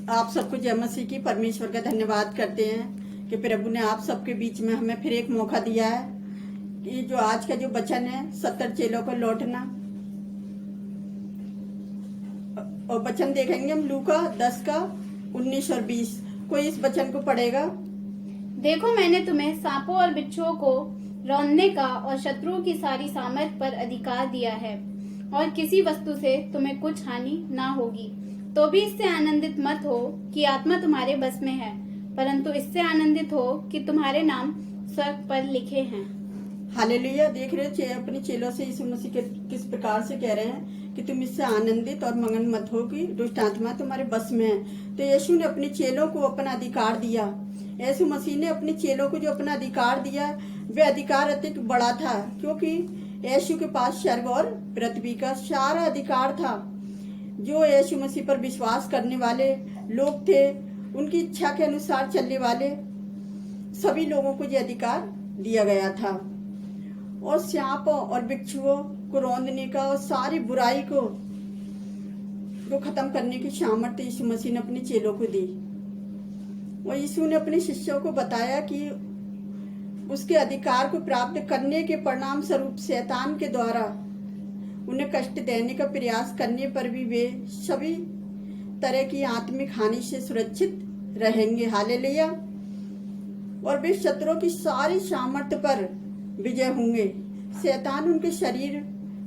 आप सबको जय मसीह की परमेश्वर का धन्यवाद करते हैं कि प्रभु ने आप सबके बीच में हमें फिर एक मौका दिया है कि जो आज का जो वचन है 70 चेलों को लौटना। और वचन देखेंगे हम लूका 10 का 19 और 20। कोई इस वचन को पढ़ेगा। देखो, मैंने तुम्हें सांपों और बिच्छुओं को रौंदने का और शत्रुओं की सारी सामर्थ पर अधिकार दिया है, और किसी वस्तु से तुम्हें कुछ हानि ना होगी। तो भी इससे आनंदित मत हो कि आत्मा तुम्हारे बस में है, परंतु इससे आनंदित हो कि तुम्हारे नाम स्वर्ग पर लिखे हैं। हालेलुया। देख रहे हो अपने चेलों से यीशु मसीह के किस प्रकार से कह रहे हैं कि तुम इससे आनंदित और मगन मत हो कि दुष्ट आत्मा तुम्हारे बस में है। तो यीशु ने अपने चेलों को अपना अधिकार दिया। यीशु मसीह ने अपने चेलों को जो अपना अधिकार दिया वे अधिकार अत्यंत बड़ा था, क्योंकि यीशु के पास स्वर्ग और पृथ्वी का सारा अधिकार था। जो यीशु मसीह पर विश्वास करने वाले लोग थे, उनकी इच्छा के अनुसार चलने वाले सभी लोगों को ये अधिकार दिया गया था। और सांपों और बिच्छुओं को रौंदने का और सारी बुराई को खत्म करने की सामर्थ्य यीशु मसीह ने अपने चेलों को दी। और यीशु ने अपने शिष्यों को बताया कि उसके अधिकार को प्राप्त करने के परिणाम स्वरूप शैतान के द्वारा उन्हें कष्ट देने का प्रयास करने पर भी वे सभी तरह की आत्मिक हानि से सुरक्षित रहेंगे। हालेलुया। और वे शत्रुओं की सारी सामर्थ्य पर विजय होंगे। शैतान उनके शरीर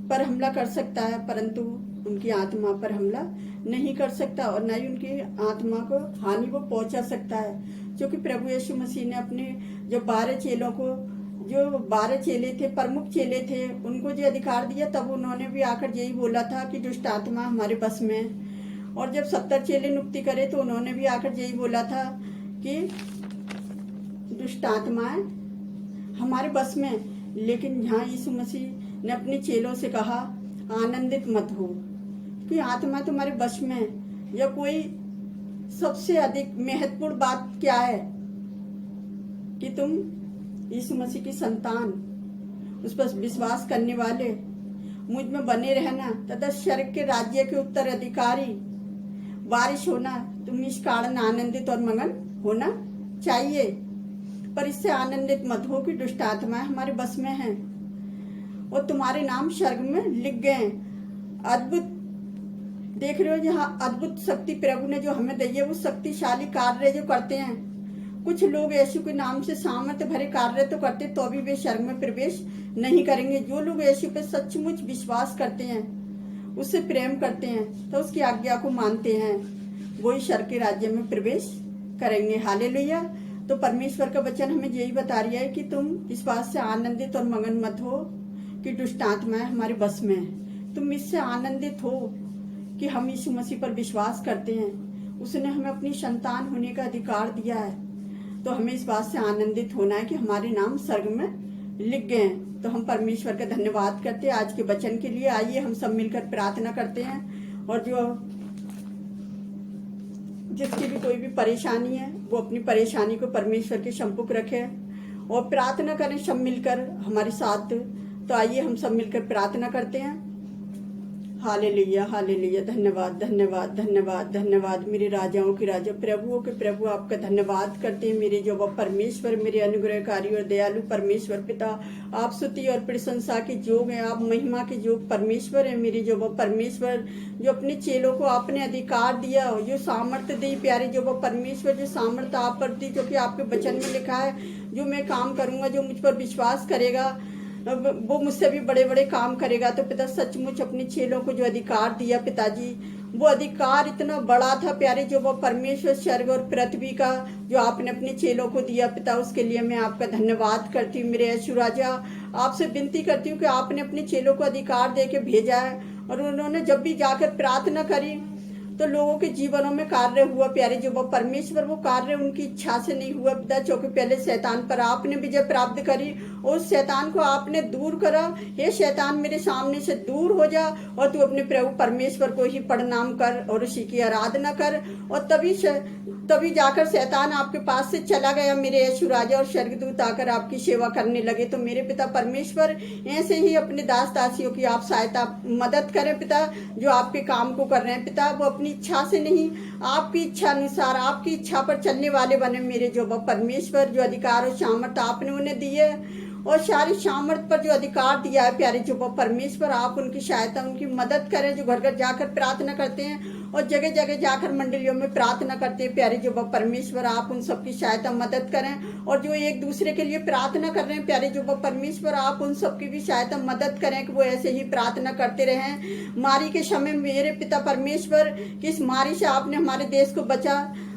पर हमला कर सकता है, परंतु उनकी आत्मा पर हमला नहीं कर सकता, और न ही उनकी आत्मा को हानि वो पहुंचा सकता है। क्योंकि प्रभु यीशु मसीह ने अपने जो 12 चेलों को, जो 12 चेले थे, प्रमुख चेले थे, उनको जो अधिकार दिया, तब उन्होंने भी आकर यही बोला था कि दुष्ट आत्मा हमारे बस में है। और जब 70 चेले नियुक्ति करे तो उन्होंने भी आकर यही बोला था कि दुष्ट आत्माएं हमारे बस में। लेकिन यहाँ यीशु मसीह ने अपने चेलों से कहा आनंदित मत हो कि आत्मा तुम्हारे बस में है। या कोई सबसे अधिक महत्वपूर्ण बात क्या है कि तुम यीशु मसीह की संतान, उस पर विश्वास करने वाले, मुझ में बने रहना तथा स्वर्ग के राज्य के उत्तराधिकारी वारिस होना। तुम इस कारण आनंदित और मगन होना चाहिए, पर इससे आनंदित मत हो कि दुष्ट आत्माएं हमारे बस में हैं और तुम्हारे नाम स्वर्ग में लिख गए। अद्भुत देख रहे हो, यहाँ अद्भुत शक्ति प्रभु ने जो हमें दी है, वो शक्तिशाली कार्य जो करते हैं। कुछ लोग यीशु के नाम से सामर्थ्य भरे कार्य तो करते, तो भी वे स्वर्ग में प्रवेश नहीं करेंगे। जो लोग यीशु पे सचमुच विश्वास करते हैं, उससे प्रेम करते हैं, तो उसकी आज्ञा को मानते हैं, वही स्वर्ग के राज्य में प्रवेश करेंगे। हालेलुया। तो परमेश्वर का वचन हमें यही बता रही है कि तुम इस बात से आनंदित और मगन मत हो कि दुष्ट आत्माएं हमारे बस में है। तुम इससे आनंदित हो कि हम यीशु मसीह पर विश्वास करते हैं, उसने हमें अपनी संतान होने का अधिकार दिया है। तो हमें इस बात से आनंदित होना है कि हमारे नाम स्वर्ग में लिख गए हैं। तो हम परमेश्वर का धन्यवाद करते हैं आज के वचन के लिए। आइए हम सब मिलकर प्रार्थना करते हैं, और जो जिसकी भी कोई भी परेशानी है वो अपनी परेशानी को परमेश्वर के सम्मुख रखे और प्रार्थना करें सब मिलकर हमारे साथ। तो आइए हम सब मिलकर प्रार्थना करते हैं। Hallelujah, hallelujah. धन्यवाद, धन्यवाद, धन्यवाद, धन्यवाद मेरे राजाओं के राजा, प्रभुओं के प्रभु, आपका धन्यवाद करते हैं मेरे जो परमेश्वर, मेरे अनुग्रहकारी और दयालु परमेश्वर पिता। आप स्तुति और प्रशंसा के योग्य हैं, आप महिमा के योग्य परमेश्वर है मेरे जो परमेश्वर, जो अपने चेलों को आपने अधिकार दिया, जो सामर्थ्य दी प्यारे जो परमेश्वर, जो सामर्थ्य आप पर दी, जो कि आपके वचन में लिखा है, जो मैं काम करूंगा, जो मुझ पर विश्वास करेगा वो मुझसे भी बड़े बड़े काम करेगा। तो पिता सचमुच अपने चेलों को जो अधिकार दिया पिताजी, वो अधिकार इतना बड़ा था प्यारे जो वो परमेश्वर स्वर्ग और पृथ्वी का जो आपने अपने चेलों को दिया पिता, उसके लिए मैं आपका धन्यवाद करती हूँ मेरे यीशु राजा। आपसे विनती करती हूँ कि आपने अपने चेलों को अधिकार दे के भेजा है, और उन्होंने जब भी जाकर प्रार्थना करी तो लोगों के जीवनों में कार्य हुआ प्यारे जो वो परमेश्वर। वो कार्य उनकी इच्छा से नहीं हुआ पिता, क्योंकि पहले शैतान पर आपने विजय प्राप्त करी और उस शैतान को आपने दूर करा। हे शैतान मेरे सामने से दूर हो जा, और तू अपने प्रभु परमेश्वर को ही प्रणाम कर और उसी की आराधना कर, और तभी जाकर शैतान आपके पास से चला गया मेरे यीशु राजा, और स्वर्गदूत आकर आपकी सेवा करने लगे। तो मेरे पिता परमेश्वर, ऐसे ही अपने दास दासियों की आप सहायता मदद करें पिता, जो आपके काम को कर रहे हैं पिता, वो अपनी इच्छा से नहीं, आपकी इच्छा अनुसार, आपकी इच्छा पर चलने वाले बने मेरे जो परमेश्वर। जो अधिकार और सामर्थ्य आपने उन्हें दिए और सारी सामर्थ्य पर जो अधिकार दिया है प्यारे जो परमेश्वर, आप उनकी सहायता, उनकी मदद करें। जो घर घर जाकर प्रार्थना करते हैं और जगह जगह जाकर मंडलियों में प्रार्थना करते हैं प्यारे जो परमेश्वर, आप उन सबकी सहायता मदद करें। और जो एक दूसरे के लिए प्रार्थना कर रहे हैं प्यारे जो परमेश्वर, आप उन सबकी भी सहायता मदद करें कि वो ऐसे ही प्रार्थना करते रहें। मारी के समय मेरे पिता परमेश्वर, कि इस मारी से आपने हमारे देश को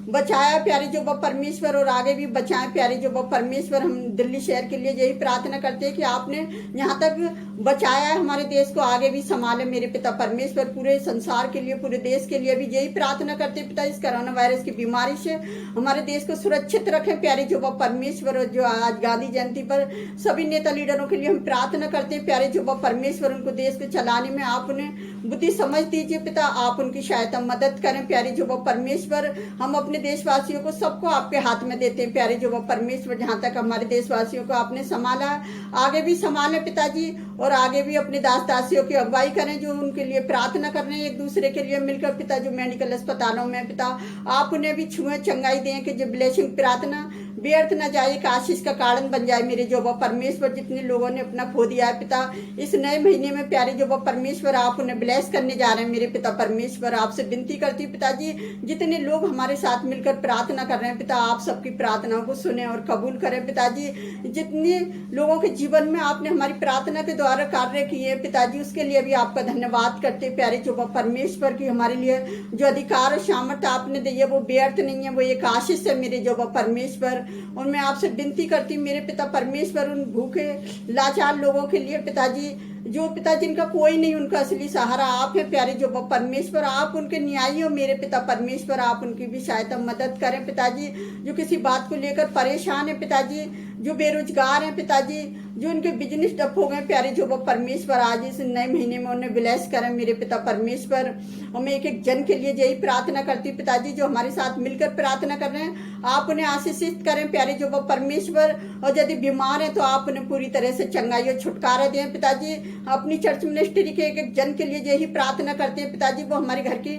बचाया प्यारे जो परमेश्वर, और आगे भी बचाएं प्यारे जो परमेश्वर। हम दिल्ली शहर के लिए यही प्रार्थना करते हैं कि आपने यहाँ तक बचाया है हमारे देश को, आगे भी संभाले मेरे पिता परमेश्वर। पूरे संसार के लिए, पूरे देश के लिए भी यही प्रार्थना करते हैं पिता, इस कोरोना वायरस की बीमारी से हमारे देश को सुरक्षित रखें प्यारे जो परमेश्वर। और जो आज गांधी जयंती पर सभी नेता लीडरों के लिए हम प्रार्थना करते हैं प्यारे जो परमेश्वर, उनको देश को चलाने में आप उन्हें बुद्धि समझ दीजिए पिता, आप उनकी सहायता मदद करें प्यारे जो परमेश्वर। हम अपने देशवासियों को सबको आपके हाथ में देते हैं प्यारे जो परमेश्वर। जहाँ तक हमारे देशवासियों को आपने संभाला, आगे भी संभाले पिताजी, और आगे भी अपने दास दासियों की अगुवाई करें जो उनके लिए प्रार्थना कर रहे हैं एक दूसरे के लिए मिलकर पिता। जो मेडिकल अस्पतालों में पिता, आप उन्हें भी छुए, चंगाई दें कि जो ब्लेसिंग प्रार्थना व्यर्थ न जाए, एक आशीष का कारण बन जाए मेरे जो परमेश्वर। जितने लोगों ने अपना खो दिया है पिता, इस नए महीने में प्यारे जो परमेश्वर, आप उन्हें ब्लेस करने जा रहे हैं मेरे पिता परमेश्वर। आपसे विनती करती पिताजी, जितने लोग हमारे साथ मिलकर प्रार्थना कर रहे हैं पिता, आप सबकी प्रार्थनाओं को सुने और कबूल करें पिताजी। जितने लोगों के जीवन में आपने हमारी प्रार्थना के द्वारा कार्य किए पिताजी, उसके लिए भी आपका धन्यवाद करते प्यारे जो परमेश्वर की। हमारे लिए जो अधिकार और सामर्थ्य आपने दी है वो व्यर्थ नहीं है, वो एक आशीष है मेरे जो परमेश्वर। और मैं आपसे विनती करती मेरे पिता परमेश्वर, उन भूखे लाचार लोगों के लिए पिताजी, जो पिता जिनका कोई नहीं, उनका असली सहारा आप है प्यारे जो परमेश्वर। आप उनके न्यायी हो मेरे पिता परमेश्वर, आप उनकी भी सहायता मदद करें पिताजी। जो किसी बात को लेकर परेशान है पिताजी, जो बेरोजगार हैं पिताजी, जो उनके बिजनेस डप हो गए प्यारे जो परमेश्वर, आज इस नए महीने में उन्हें ब्लेस करें मेरे पिता परमेश्वर। और मैं एक एक जन के लिए यही प्रार्थना करती पिताजी, जो हमारे साथ मिलकर प्रार्थना कर रहे हैं, आप उन्हें आशीषित करें प्यारे जो परमेश्वर। और यदि बीमार है तो आप उन्हें पूरी तरह से चंगाई और छुटकारा दें पिताजी। अपनी चर्च मिनिस्ट्री के एक एक जन के लिए यही प्रार्थना करते हैं पिताजी, वो हमारे घर की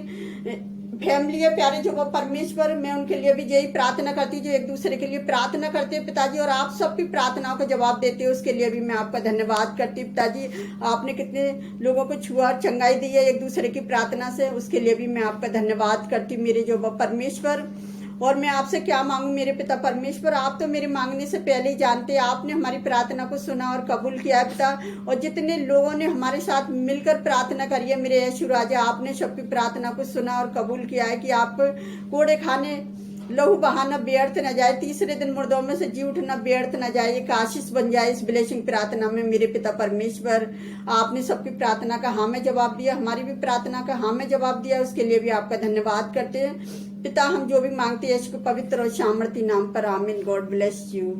फैमिली है प्यारे जो परमेश्वर। मैं उनके लिए भी यही प्रार्थना करती हूँ जो एक दूसरे के लिए प्रार्थना करते हैं पिताजी, और आप सबकी प्रार्थनाओं का जवाब देते हो, उसके लिए भी मैं आपका धन्यवाद करती हूँ पिताजी। आपने कितने लोगों को छुआ और चंगाई दी है एक दूसरे की प्रार्थना से, उसके लिए भी मैं आपका धन्यवाद करती हूँ मेरे जो परमेश्वर। और मैं आपसे क्या मांगू मेरे पिता परमेश्वर, आप तो मेरे मांगने से पहले ही जानते हैं। आपने हमारी प्रार्थना को सुना और कबूल किया है पिता। और जितने लोगों ने हमारे साथ मिलकर प्रार्थना करी है मेरे यीशु राजा, आपने सबकी प्रार्थना को सुना और कबूल किया है कि आप कोड़े खाने लहू बहाना व्यर्थ न जाए, तीसरे दिन मुर्दों में से जी उठना व्यर्थ न जाए, एक आशीष बन जाए इस ब्लेसिंग प्रार्थना में मेरे पिता परमेश्वर। आपने सबकी प्रार्थना का हाँ में जवाब दिया, हमारी भी प्रार्थना का हाँ में जवाब दिया, उसके लिए भी आपका धन्यवाद करते हैं पिता। हम जो भी मांगते हैं इसको पवित्र और सामर्थी नाम पर, आमीन। God bless you.